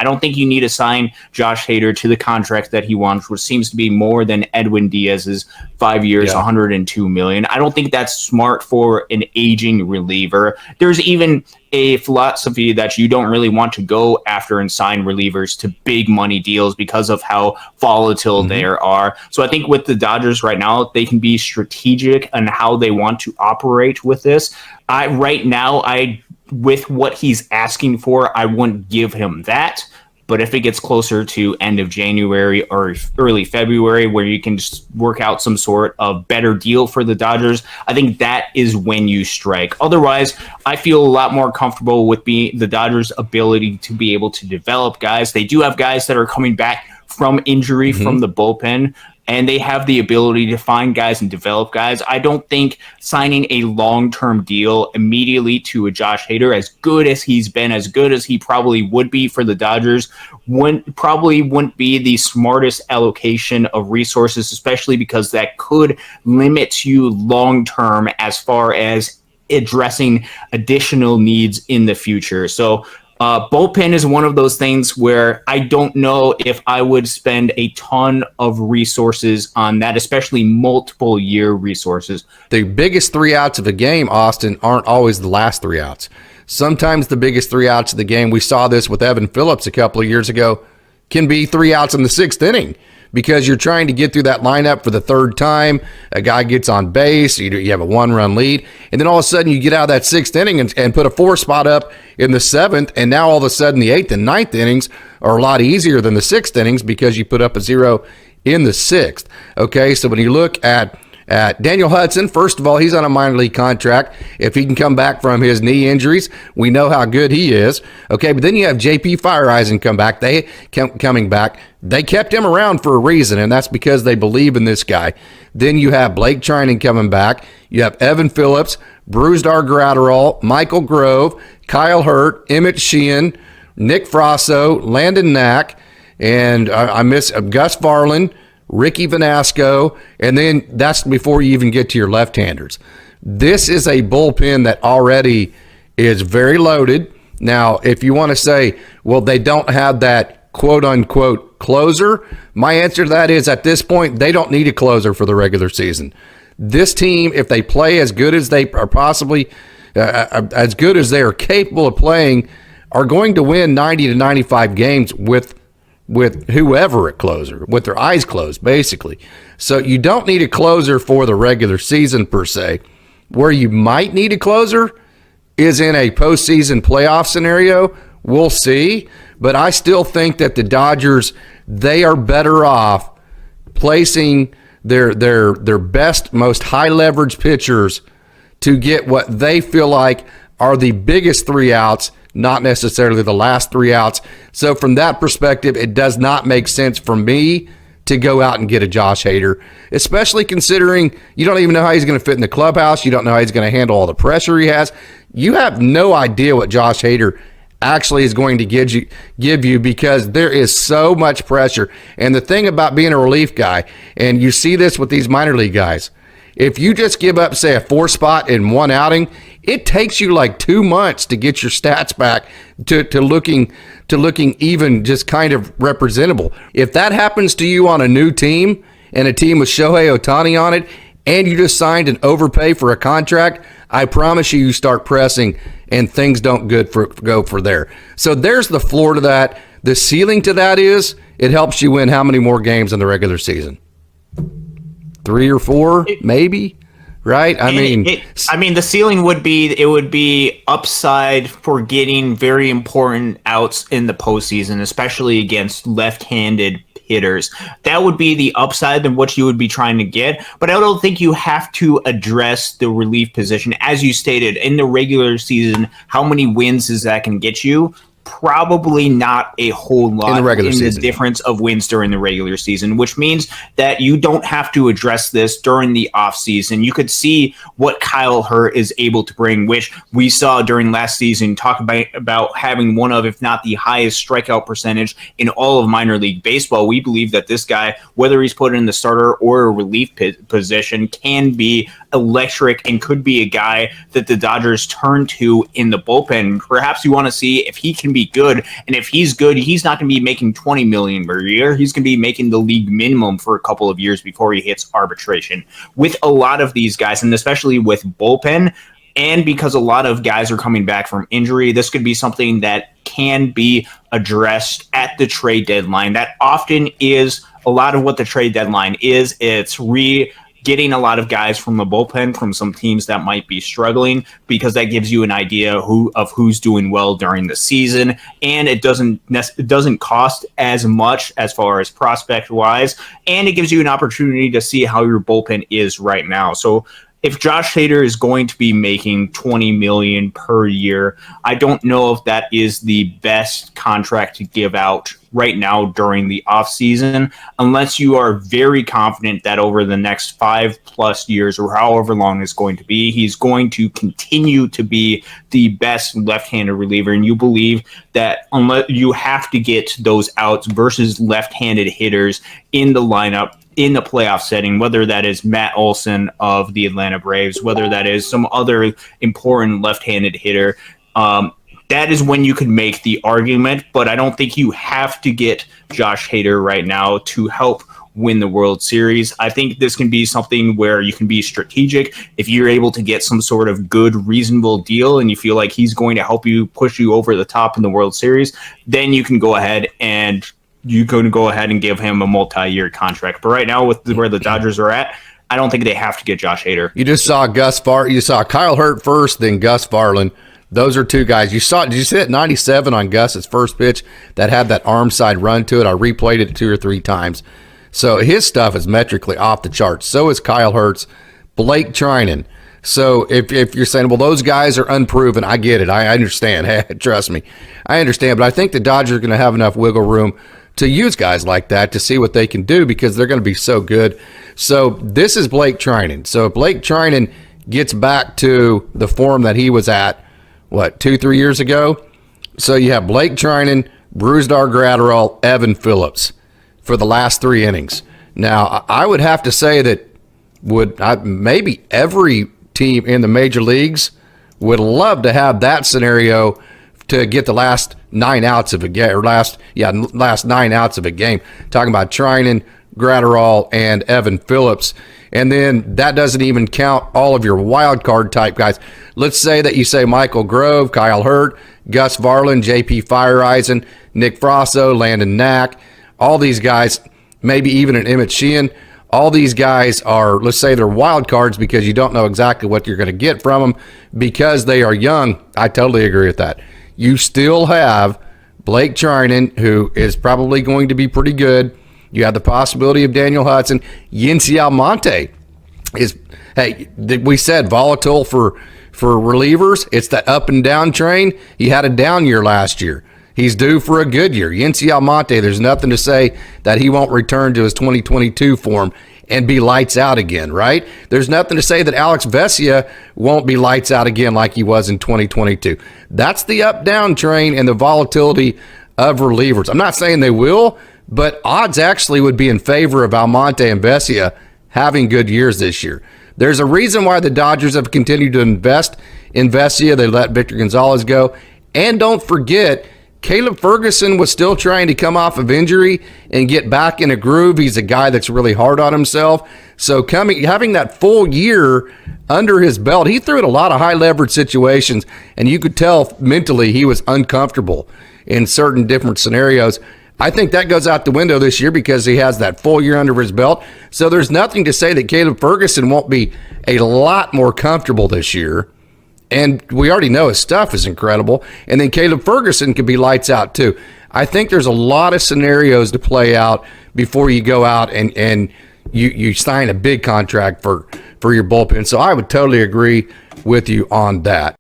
I don't think you need to sign Josh Hader to the contract that he wants, which seems to be more than Edwin Diaz's 5 years, $102 million. I don't think that's smart for an aging reliever. There's even a philosophy that you don't really want to go after and sign relievers to big money deals because of how volatile they are. So I think with the Dodgers right now, they can be strategic on how they want to operate with this. Right now, with what he's asking for, I wouldn't give him that. But if it gets closer to end of January or early February, where you can just work out some sort of better deal for the Dodgers, I think that is when you strike. Otherwise, I feel a lot more comfortable with the Dodgers' ability to be able to develop guys. They do have guys that are coming back from injury from the bullpen, and they have the ability to find guys and develop guys. I don't think signing a long-term deal immediately to a Josh Hader, as good as he's been, as good as he probably would be for the Dodgers, probably wouldn't be the smartest allocation of resources, especially because that could limit you long-term as far as addressing additional needs in the future. So bullpen is one of those things where I don't know if I would spend a ton of resources on that, especially multiple year resources. The biggest 3 outs of a game, Austin, aren't always the last 3 outs. Sometimes the biggest 3 outs of the game, we saw this with Evan Phillips a couple of years ago, can be 3 outs in the 6th inning. Because you're trying to get through that lineup for the 3rd time. A guy gets on base, you have a 1-run lead, and then all of a sudden you get out of that 6th inning and put a 4 spot up in the 7th, and now all of a sudden the 8th and 9th innings are a lot easier than the 6th innings because you put up a 0 in the 6th. Okay, so when you look at Daniel Hudson, first of all, he's on a minor league contract. If he can come back from his knee injuries, we know how good he is. Okay, but then you have J.P. Fireeisen coming back. They kept him around for a reason, and that's because they believe in this guy. Then you have Blake Trinan coming back. You have Evan Phillips, Brusdar Graterol, Michael Grove, Kyle Hurt, Emmett Sheehan, Nick Frasso, Landon Knack, and I miss Gus Varlin, Ricky Vanasco, and then that's before you even get to your left-handers. This is a bullpen that already is very loaded. Now, if you want to say, well, they don't have that quote-unquote closer, my answer to that is at this point, they don't need a closer for the regular season. This team, if they play as good as they are possibly, as good as they are capable of playing, are going to win 90 to 95 games with whoever at closer, with their eyes closed, basically. So you don't need a closer for the regular season, per se. Where you might need a closer is in a postseason playoff scenario. We'll see. But I still think that the Dodgers, they are better off placing their best, most high-leverage pitchers to get what they feel like are the biggest 3 outs, not necessarily the last 3 outs. So from that perspective, it does not make sense for me to go out and get a Josh Hader, especially considering you don't even know how he's going to fit in the clubhouse. You don't know how he's going to handle all the pressure he has. You have no idea what Josh Hader actually is going to give you because there is so much pressure. And the thing about being a relief guy, and you see this with these minor league guys, if you just give up, say, a 4 spot in 1 outing, it takes you like 2 months to get your stats back to looking even just kind of representable. If that happens to you on a new team and a team with Shohei Ohtani on it, and you just signed an overpay for a contract, I promise you start pressing and things don't go for there. So there's the floor to that. The ceiling to that is it helps you win how many more games in the regular season? 3 or 4, maybe, right? I mean, the ceiling would be upside for getting very important outs in the postseason, especially against left-handed hitters. That would be the upside than what you would be trying to get. But I don't think you have to address the relief position. As you stated, in the regular season, how many wins is that can get you? Probably not a whole lot in the difference of wins during the regular season, which means that you don't have to address this during the offseason. You could see what Kyle Hurt is able to bring, which we saw during last season, talk about having one of, if not the highest strikeout percentage in all of minor league baseball. We believe that this guy, whether he's put in the starter or a relief position, can be electric and could be a guy that the Dodgers turn to in the bullpen. Perhaps you want to see if he can be good, and if he's good, he's not going to be making $20 million per year. He's going to be making the league minimum for a couple of years before he hits arbitration. With a lot of these guys, and especially with bullpen, and because a lot of guys are coming back from injury, this could be something that can be addressed at the trade deadline. That often is a lot of what the trade deadline is. It's getting a lot of guys from the bullpen from some teams that might be struggling, because that gives you an idea of who's doing well during the season, and it doesn't cost as much as far as prospect wise, and it gives you an opportunity to see how your bullpen is right now. So if Josh Hader is going to be making $20 million per year, I don't know if that is the best contract to give out right now during the offseason, unless you are very confident that over the next 5+ years, or however long it's going to be, he's going to continue to be the best left-handed reliever, and you believe that unless you have to get those outs versus left-handed hitters in the lineup in the playoff setting, whether that is Matt Olson of the Atlanta Braves, whether that is some other important left-handed hitter, that is when you could make the argument. But I don't think you have to get Josh Hader right now to help win the World Series. I think this can be something where you can be strategic. If you're able to get some sort of good, reasonable deal and you feel like he's going to help you push you over the top in the World Series, then you can go ahead and give him a multi-year contract. But right now, with where the Dodgers are at, I don't think they have to get Josh Hader. You just saw you saw Kyle Hurt first, then Gus Varland. Those are two guys. Did you see that 97 on Gus's first pitch that had that arm side run to it? I replayed it 2 or 3 times. So his stuff is metrically off the charts. So is Kyle Hurt's. Blake Trinan. So if you're saying, well, those guys are unproven, I get it. I understand. Hey, trust me. I understand. But I think the Dodgers are going to have enough wiggle room to use guys like that to see what they can do, because they're going to be so good. So this is Blake Trinan. So if Blake Trinan gets back to the form that he was at, 2-3 years ago? So you have Blake Trinan, Brusdar Graterol, Evan Phillips for the last 3 innings. Now, I would have to say that maybe every team in the major leagues would love to have that scenario to get the last 9 outs of a game, or last 9 outs of a game. Talking about Trinan, Graterol, and Evan Phillips. And then that doesn't even count all of your wild card type guys. Let's say that you say Michael Grove, Kyle Hurt, Gus Varland, JP Fireeisen, Nick Frasso, Landon Knack, all these guys, maybe even an Emmett Sheehan. All these guys are, let's say they're wild cards because you don't know exactly what you're going to get from them because they are young. I totally agree with that. You still have Blake Trinan, who is probably going to be pretty good. You have the possibility of Daniel Hudson. Yency Almonte is, we said volatile for relievers. It's that up and down train. He had a down year last year. He's due for a good year. Yency Almonte, there's nothing to say that he won't return to his 2022 form and be lights out again, right? There's nothing to say that Alex Vesia won't be lights out again like he was in 2022. That's the up-down train and the volatility of relievers. I'm not saying they will, but odds actually would be in favor of Almonte and Vesia having good years this year. There's a reason why the Dodgers have continued to invest in Vesia. They let Victor Gonzalez go. And don't forget, Caleb Ferguson was still trying to come off of injury and get back in a groove. He's a guy that's really hard on himself. So having that full year under his belt, he threw in a lot of high leverage situations, and you could tell mentally he was uncomfortable in certain different scenarios. I think that goes out the window this year because he has that full year under his belt. So there's nothing to say that Caleb Ferguson won't be a lot more comfortable this year. And we already know his stuff is incredible. And then Caleb Ferguson could be lights out too. I think there's a lot of scenarios to play out before you go out and you sign a big contract for your bullpen. So I would totally agree with you on that.